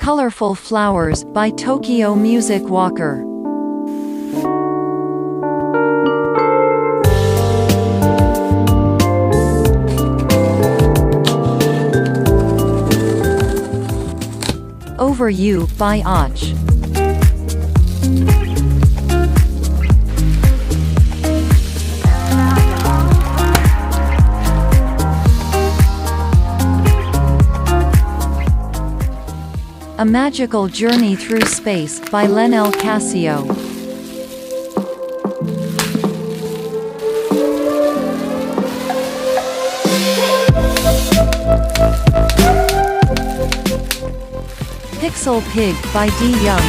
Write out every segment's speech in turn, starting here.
Colorful Flowers by Tokyo Music Walker. Over You by Och. A Magical Journey Through Space by Lenel Casio. Pixel Pig by D. Young.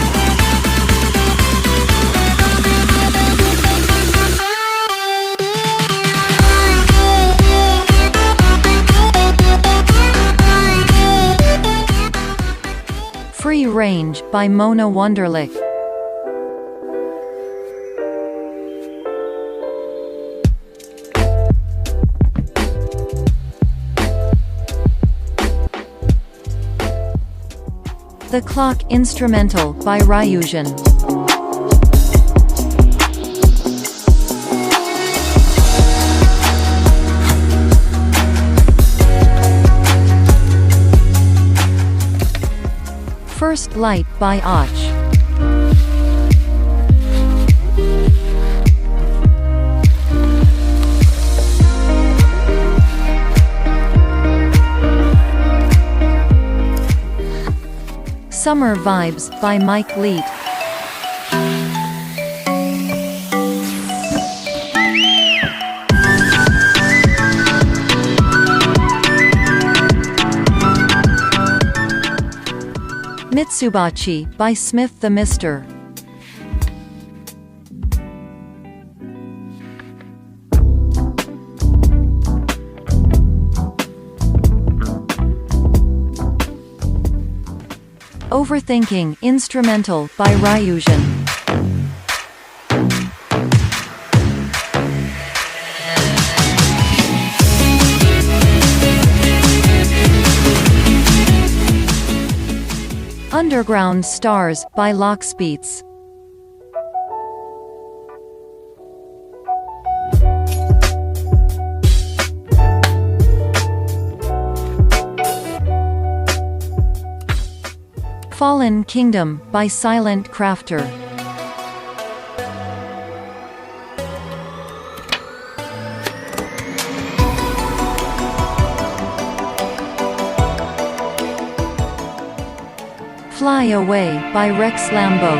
Free Range by Mona Wunderlich. The Clock Instrumental by Ryujin. First Light by Och. Summer Vibes by Mike Leet. Mitsubachi by Smith the Mister. Overthinking Instrumental by Ryujin. Underground Stars by Lockspeets. Fallen Kingdom by Silent Crafter. Fly Away by Rex Lambo.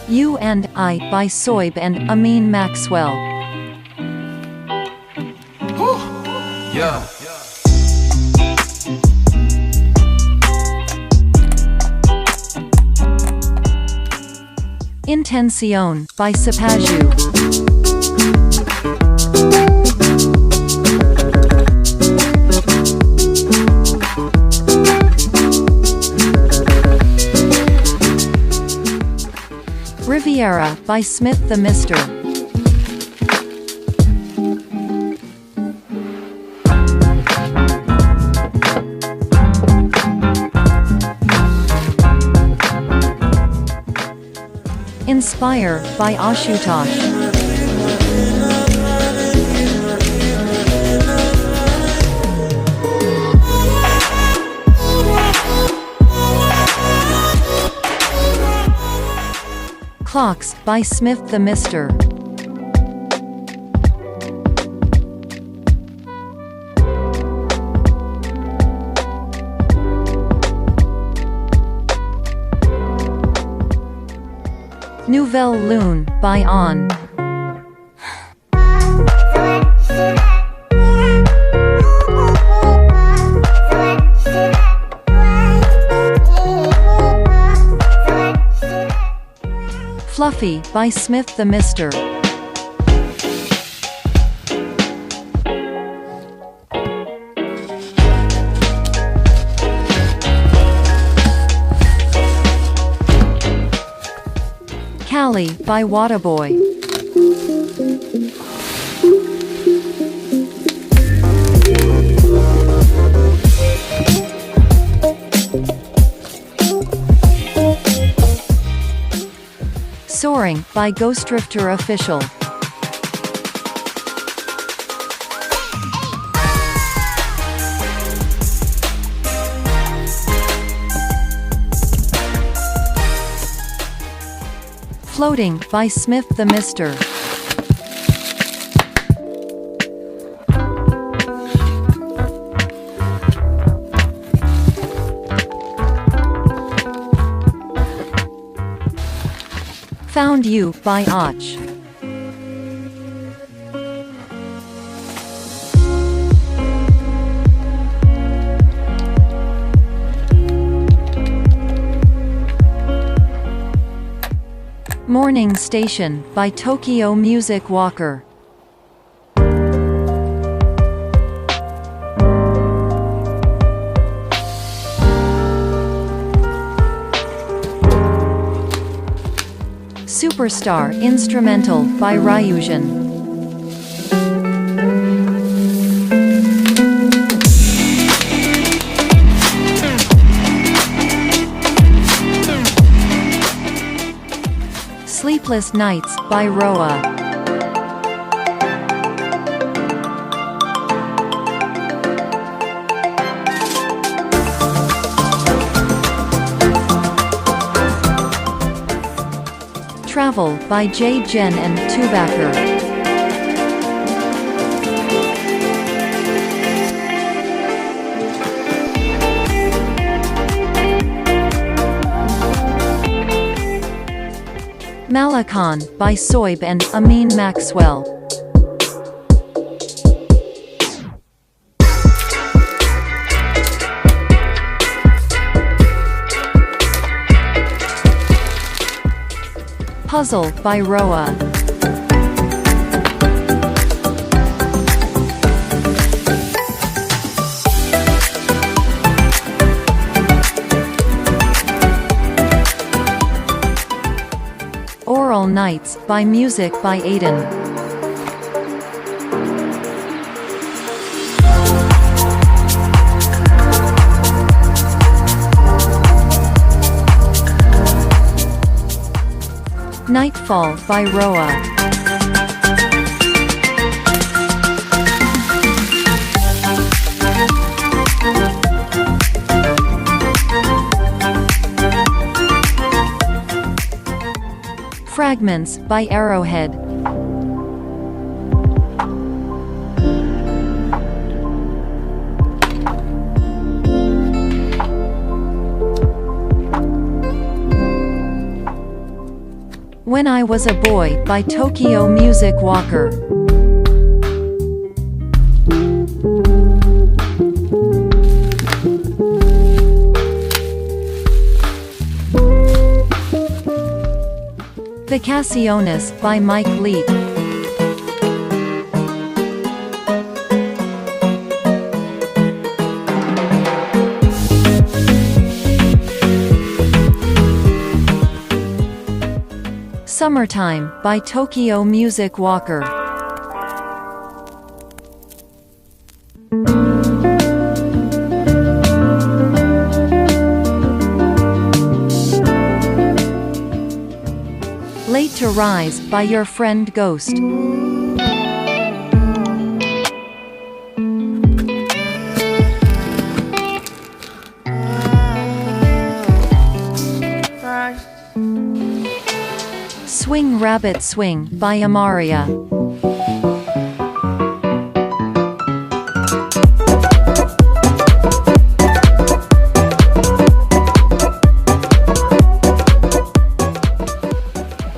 You and I by Soib and Amin Maxwell. Yeah. Intención by Sapaju. Riviera by Smith the Mister. Inspire by Ashutosh. Clocks by Smith the Mister. Nouvelle Lune by On. Fluffy by Smith the Mister. Jelly by Waterboy. Soaring by Ghostrifter Official. Floating by Smith the Mister. Found You by Och. Morning Station by Tokyo Music Walker. Superstar Instrumental by Ryujin. Sleepless Nights by Roa. Travel by J. Jen and Tubacker. Malakan by Soib and Amin Maxwell. Puzzle by Roa. Oral Nights by Music by Aiden. Nightfall by Roa. Fragments by Arrowhead. When I Was a Boy by Tokyo Music Walker. Vacaciones by Mike Leake. Summertime by Tokyo Music Walker. Late to Rise by Your Friend Ghost. Swing Rabbit Swing by Amaria.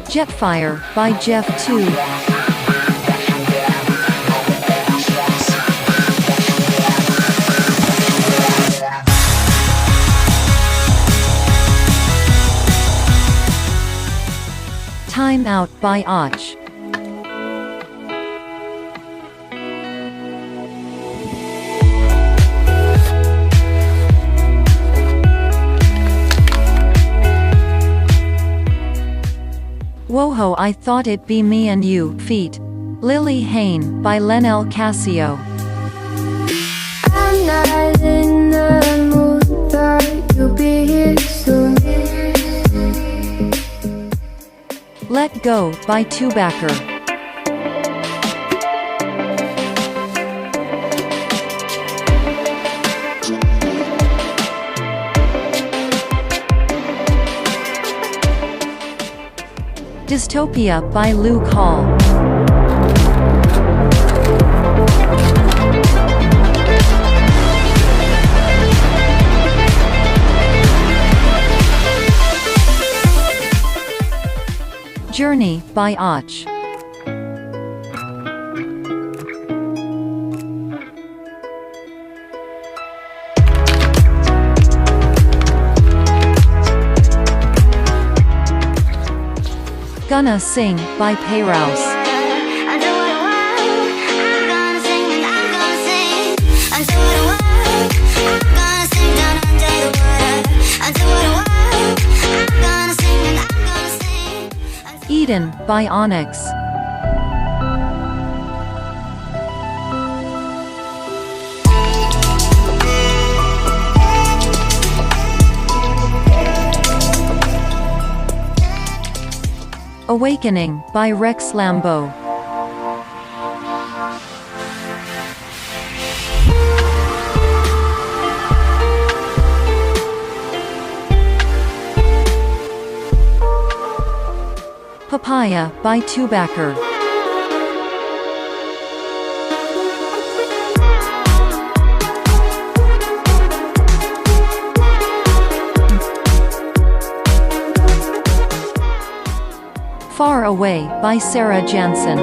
Jetfire by Jeff 2. Time Out by Och. Oh, I thought it'd be me and you, feet. Lily Hain, by Lenel Casio. I'm not in the mood, but you'll be here soon. Let Go, by Tubacker. Dystopia, by Luke Hall. Journey, by Och. Gonna Sing, by Payrouse. Eden, by Onyx. Awakening, by Rex Lambeau. Papaya, by Tubacker. Far Away, by Sarah Jansen.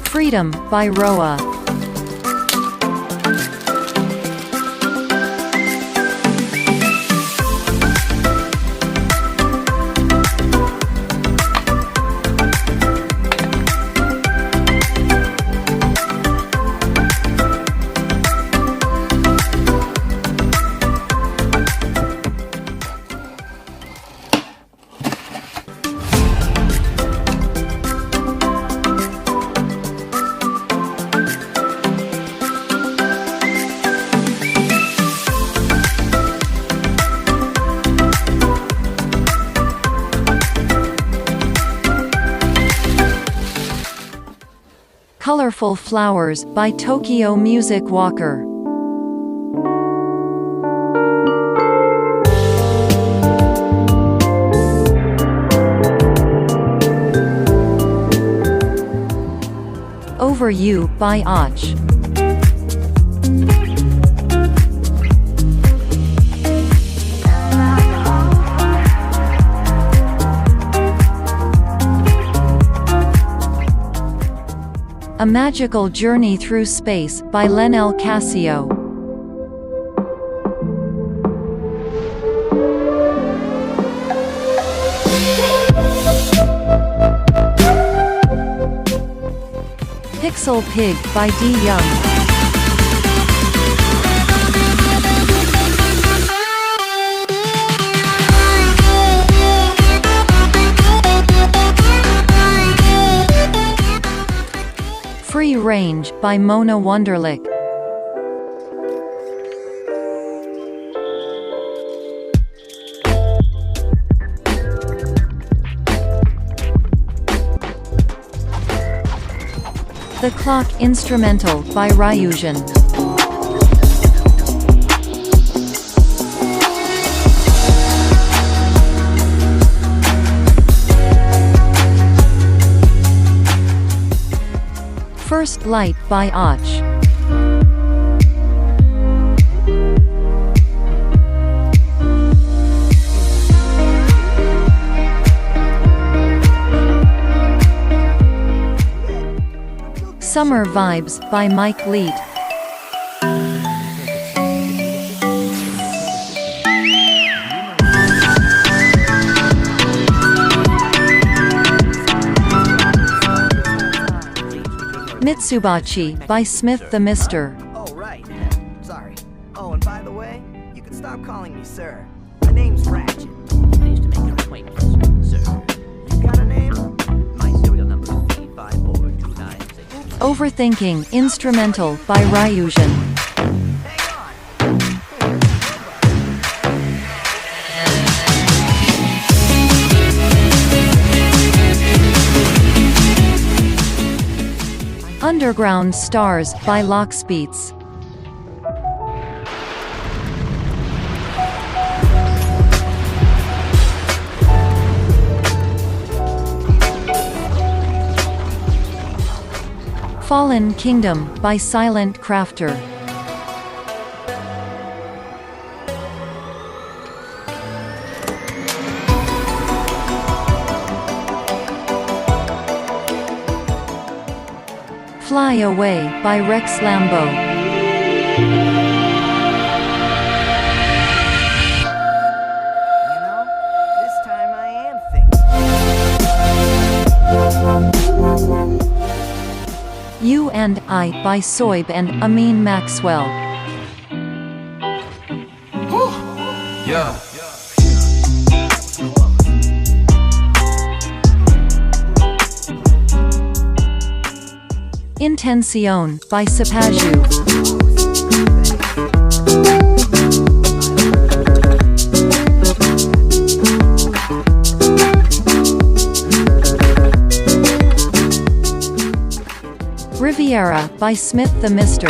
Freedom, by Roa. Colorful Flowers, by Tokyo Music Walker. Over You, by Och. A Magical Journey Through Space, by Lenel Casio. Pixel Pig, by D. Young. Free Range, by Mona Wunderlich. The Clock Instrumental, by Ryujin. First Light, by Och. Summer Vibes, by Mike Leet. Mitsubachi by Smith the Mister. Oh, right. Sorry. Oh, and by the way, you can stop calling me sir. My name's Ratchet. Pleased to make your acquaintance, sir. You got a name? My serial number is P54296. Overthinking Instrumental by Ryujin. Hang on. Underground Stars by Lockspeets. Fallen Kingdom by Silent Crafter. Fly Away by Rex Lambo. You know, this time I am thinking. You and I by Soib and Amin Maxwell. Yeah. Intención by Sapaju. Riviera by Smith the Mister.